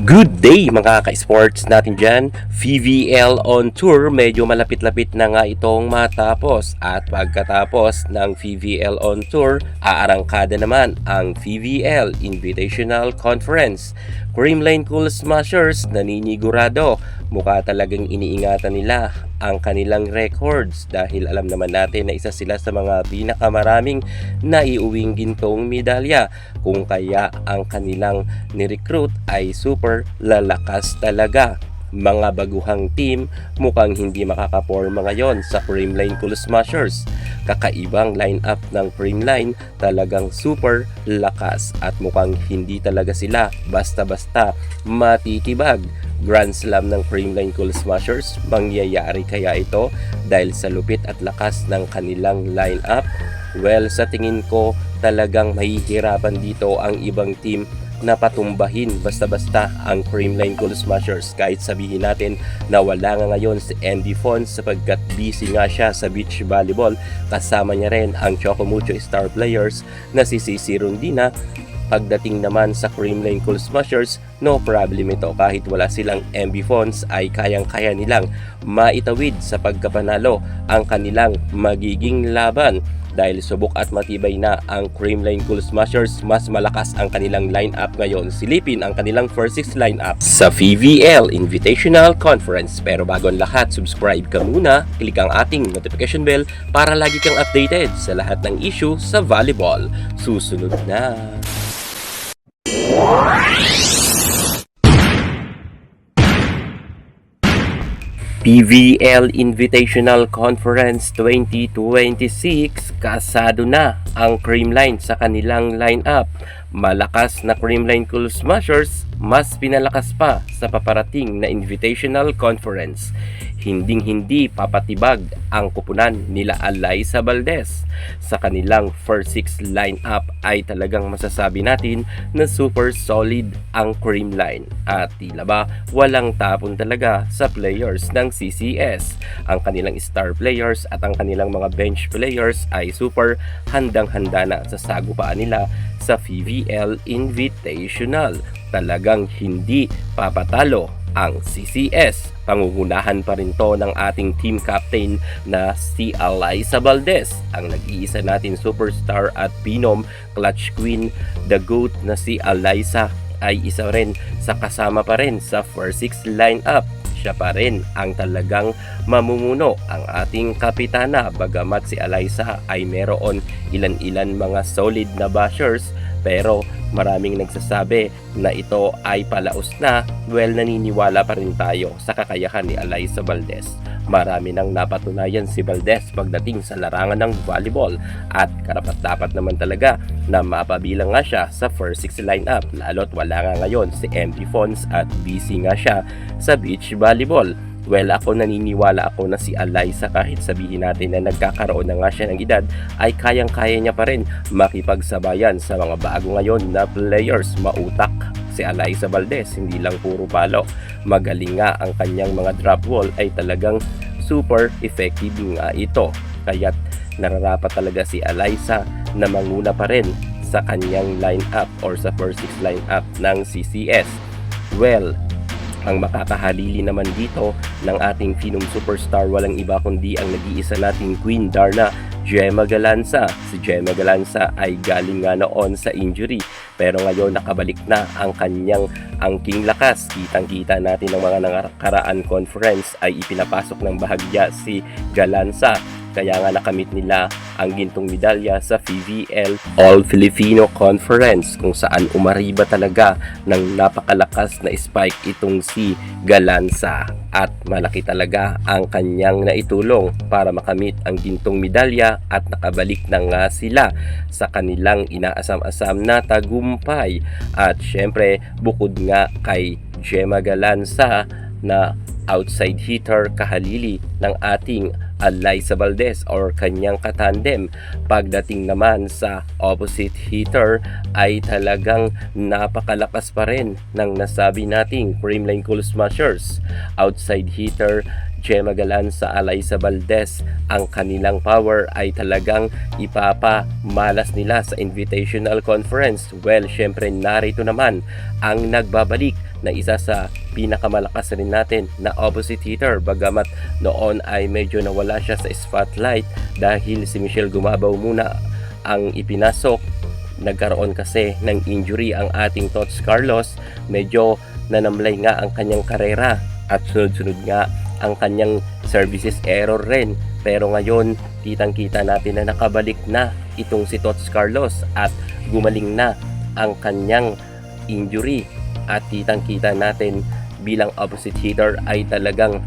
Good day mga ka-sports natin dyan. VVL on Tour, medyo malapit-lapit na nga itong matapos. At pagkatapos ng VVL on Tour, aarangkada naman ang VVL Invitational Conference. Creamline Cool Smashers naninigurado. Mukha talagang iniingatan nila ang kanilang records dahil alam naman natin na isa sila sa mga pinakamaraming naiuwing gintong medalya. Kung kaya ang kanilang ni-recruit ay super lalakas talaga. Mga baguhang team mukhang hindi makakaporma ngayon sa Creamline Cool Smashers. Kakaibang lineup ng Creamline, talagang super lakas at mukhang hindi talaga sila basta-basta matitibag. Grand Slam ng Creamline Cool Smashers, mangyayari kaya ito dahil sa lupit at lakas ng kanilang lineup? Well, sa tingin ko talagang mahihirapan dito ang ibang team na patumbahin basta-basta ang Creamline Cool Smashers, kahit sabihin natin na wala nga ngayon si Andy Fons sapagkat busy nga siya sa beach volleyball. Kasama niya rin ang Chocomucho star players na si Cici Rondina. Pagdating naman sa Creamline Cool Smashers, no problem ito. Kahit wala silang MB Fonts ay kayang-kaya nilang maitawid sa pagkapanalo ang kanilang magiging laban. Dahil subok at matibay na ang Creamline Cool Smashers, mas malakas ang kanilang lineup ngayon. Silipin ang kanilang first 6 lineup sa VVL Invitational Conference. Pero bago ang lahat, subscribe ka muna, click ang ating notification bell para lagi kang updated sa lahat ng issue sa volleyball. Susunod na! PVL Invitational Conference 2026, kasado na ang Creamline sa kanilang lineup. Malakas na Creamline Cool Smashers, mas pinalakas pa sa paparating na Invitational Conference. Hinding-hindi papatibag ang kupunan nila Alyssa Valdez. Sa kanilang first 6 lineup ay talagang masasabi natin na super solid ang Creamline. At tila ba walang tapon talaga sa players ng CCS. Ang kanilang star players at ang kanilang mga bench players ay super handang-handa na sa sagupaan nila sa VVL Invitational. Talagang hindi papatalo ang CCS. Pangungunahan pa rin to ng ating team captain na si Alyssa Valdez, ang nag-iisa natin superstar at Pinom clutch queen. The GOAT na si Alyssa ay isa rin sa kasama pa rin sa first 6 lineup. Siya pa rin ang talagang mamumuno, ang ating kapitana. Bagamat si Alyssa ay meron ilan-ilan mga solid na bashers, pero maraming nagsasabi na ito ay palaos na. Well, naniniwala pa rin tayo sa kakayahan ni Alyssa Valdez. Marami nang napatunayan si Valdez pagdating sa larangan ng volleyball at karapat-dapat naman talaga na mapabilang nga siya sa first 6 lineup, lalo't wala nga ngayon si MD Fons at busy nga siya sa beach volleyball. Well, ako naniniwala ako na si Alyssa, kahit sabihin natin na nagkakaroon na nga siya ng edad, ay kayang-kaya niya pa rin makipagsabayan sa mga bago ngayon na players. Mautak si Alyssa Valdez, hindi lang puro palo. Magaling nga ang kanyang mga drop ball, ay talagang super effective nga ito. Kaya't nararapat talaga si Alyssa na manguna pa rin sa kanyang lineup or sa first 6 lineup ng CCS. Well, ang makakahalili naman dito ng ating Phenom superstar, walang iba kundi ang nag-iisa nating Queen Darna, Gemma Galanza. Si Gemma Galanza ay galing nga noon sa injury, pero ngayon nakabalik na ang kanyang angking lakas. Kitang-kita natin ng mga nakaraan conference ay ipinapasok ng bahagya si Galanza. Kaya nga nakamit nila ang gintong medalya sa VVL All Filipino Conference, kung saan umariba talaga ng napakalakas na spike itong si Galanza. At malaki talaga ang kanyang naitulong para makamit ang gintong medalya at nakabalik na nga sila sa kanilang inaasam-asam na tagumpay. At syempre, bukod nga kay Gemma Galanza na outside hitter kahalili ng ating Alyssa Valdez or kanyang katandem. Pagdating naman sa opposite hitter ay talagang napakalakas pa rin ng nasabi nating Creamline Cool Smashers. Outside hitter Gemma Galanza, Alyssa Valdez, ang kanilang power ay talagang ipapamalas nila sa Invitational Conference. Well, syempre narito naman ang nagbabalik na isa sa pinakamalakas rin natin na opposite hitter, bagamat noon ay medyo nawala siya sa spotlight dahil si Michelle Gumabaw muna ang ipinasok. Nagkaroon kasi ng injury ang ating Tots Carlos, medyo nanamlay nga ang kanyang karera at sunod-sunod nga ang kanyang services error rin. Pero ngayon kitang-kita natin na nakabalik na itong si Tots Carlos at gumaling na ang kanyang injury, at kitang-kita natin bilang opposite hitter ay talagang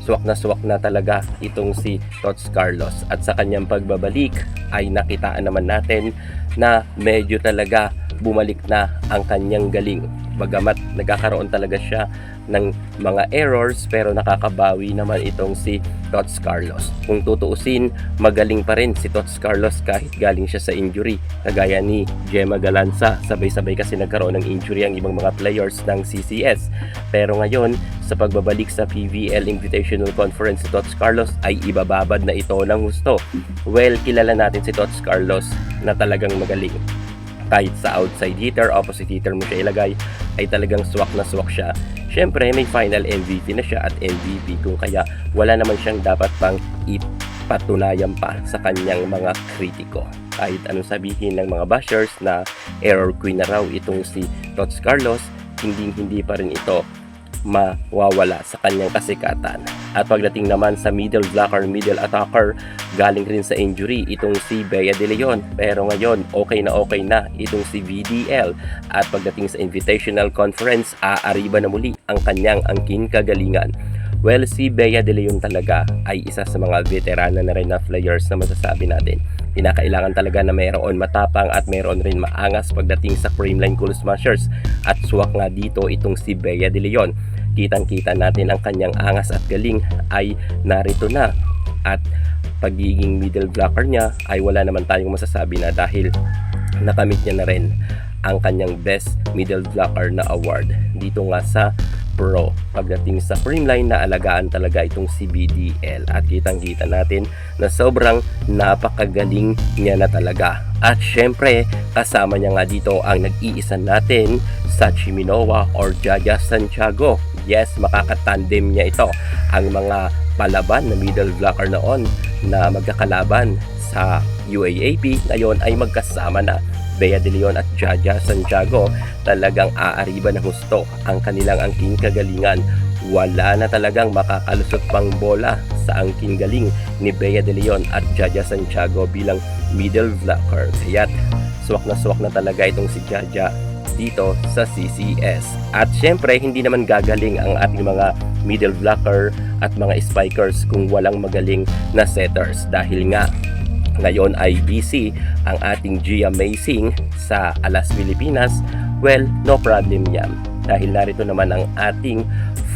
swak na talaga itong si Tots Carlos. At sa kanyang pagbabalik ay nakitaan naman natin na medyo talaga bumalik na ang kanyang galing. Bagamat nagkakaroon talaga siya ng mga errors, pero nakakabawi naman itong si Tots Carlos. Kung tutuusin, magaling pa rin si Tots Carlos kahit galing siya sa injury. Kagaya ni Gemma Galanza, sabay-sabay kasi nagkaroon ng injury ang ibang mga players ng CCS. Pero ngayon, sa pagbabalik sa PVL Invitational Conference, si Tots Carlos ay ibababad na ito ng gusto. Well, kilala natin si Tots Carlos na talagang magaling. Kahit sa outside hitter, opposite hitter mo siya ilagay, ay talagang swak na swak siya. Syempre, may final MVP na siya at MVP, kung kaya wala naman siyang dapat pang ipatunayan pa sa kanyang mga kritiko. Kahit anong sabihin ng mga bashers na error queen na raw itong si Tots Carlos, hindi pa rin ito mawawala sa kanyang kasikatan. At pagdating naman sa middle blocker, middle attacker, galing rin sa injury itong si Bea De Leon, pero ngayon okay na itong si VDL. At pagdating sa Invitational Conference, aariba na muli ang kanyang angkin kagalingan. Well, si Bea De Leon talaga ay isa sa mga veterana na rin na players na masasabi natin. Kinakailangan talaga na mayroon matapang at mayroon rin maangas pagdating sa Creamline Cool Smashers. At swak nga dito itong si Bea De Leon. Kitang-kita natin ang kanyang angas at galing ay narito na. At pagiging middle blocker niya ay wala naman tayong masasabi na, dahil nakamit niya na rin ang kanyang best middle blocker na award dito nga sa Pro. Pagdating sa Creamline, na alagaan talaga itong si BDL, at kitang-kita natin na sobrang napakagaling niya na talaga. At syempre, kasama niya nga dito ang nag-iisa natin, Sachi Minowa or Jaja Santiago. Yes, makakatandem niya ito. Ang mga palaban na middle blocker noon na magkakalaban sa UAAP, ngayon ay magkasama na. Bea De Leon at Jaja Santiago, talagang aariba ng husto ang kanilang angking kagalingan. Wala na talagang makakalusot pang bola sa angking galing ni Bea De Leon at Jaja Santiago bilang middle blocker. Kaya't swak na talaga itong si Jaja dito sa CCS. At syempre, hindi naman gagaling ang ating mga middle blocker at mga spikers kung walang magaling na setters, dahil nga ngayon ay busy ang ating Gia Amazing sa Alas Pilipinas. Well, no problem yan, dahil narito naman ang ating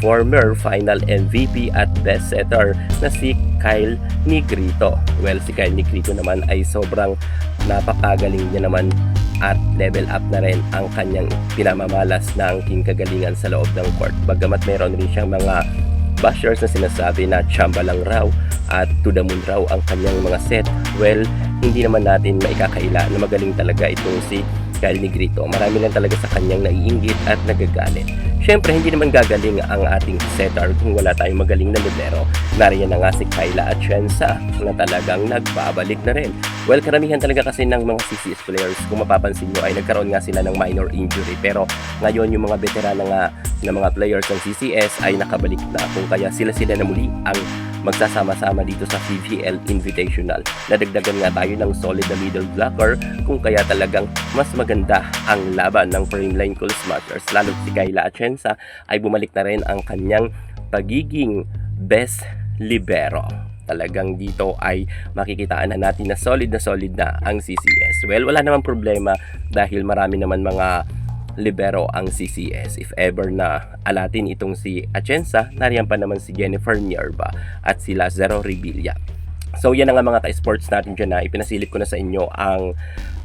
former final MVP at best setter na si Kyle Negrito. Well, si Kyle Negrito naman ay sobrang napakagaling niya naman, at level up na rin ang kanyang pinamamalas ng king kagalingan sa loob ng court. Bagamat mayroon rin siyang mga bashers na sinasabi na chamba lang raw at to the moon raw ang kanyang mga set. Well, hindi naman natin maikakaila na magaling talaga itong si Kyle Negrito. Marami lang talaga sa kanyang naiinggit at nagagalit. Syempre, hindi naman gagaling ang ating setter kung wala tayong magaling na libero. Nariyan na nga si Kyla Atienza na talagang nagbabalik na rin. Well, karamihan talaga kasi ng mga CCS players, kung mapapansin nyo, ay nagkaroon nga sila ng minor injury. Pero ngayon yung mga veterana nga na mga players ng CCS ay nakabalik na, kung kaya sila na muli ang magsasama-sama dito sa PVL Invitational. Nadagdagan nga tayo ng solid na middle blocker, kung kaya talagang mas maganda ang laban ng Creamline Cool Smashers. Lalo si Kyla Atienza ay bumalik na rin ang kanyang pagiging best libero. Talagang dito ay makikitaan na natin na solid na ang CCS. Well, wala namang problema dahil marami naman mga libero ang CCS. If ever na alatin itong si Atienza, nariyan pa naman si Jennifer Nierva at si Lazaro Revilla. So yan ang mga ka-sports natin dyan na ipinasilip ko na sa inyo ang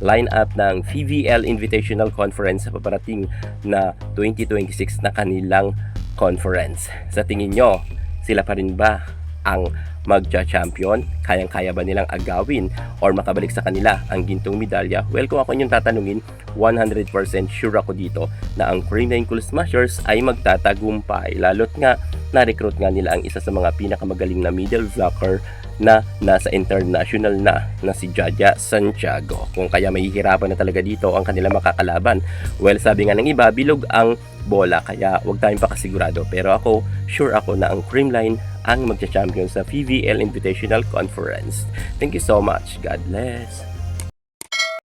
lineup ng PVL Invitational Conference sa paparating na 2026 na kanilang conference. Sa tingin nyo, sila pa rin ba ang magcha-champion? Kayang-kaya ba nilang agawin or makabalik sa kanila ang gintong medalya? Well, kung ako inyong tatanungin, 100% sure ako dito na ang Creamline Cool Smashers ay magtatagumpay. Lalo't nga, na-recruit nga nila ang isa sa mga pinakamagaling na middle blocker na nasa international na si Jaja Santiago. Kung kaya mahihirapan na talaga dito ang kanilang makakalaban. Well, sabi nga ng iba, bilog ang bola, kaya huwag tayong pakasigurado. Pero ako, sure ako na ang Creamline ang magcha-champion sa PVL Invitational Conference. Thank you so much. God bless.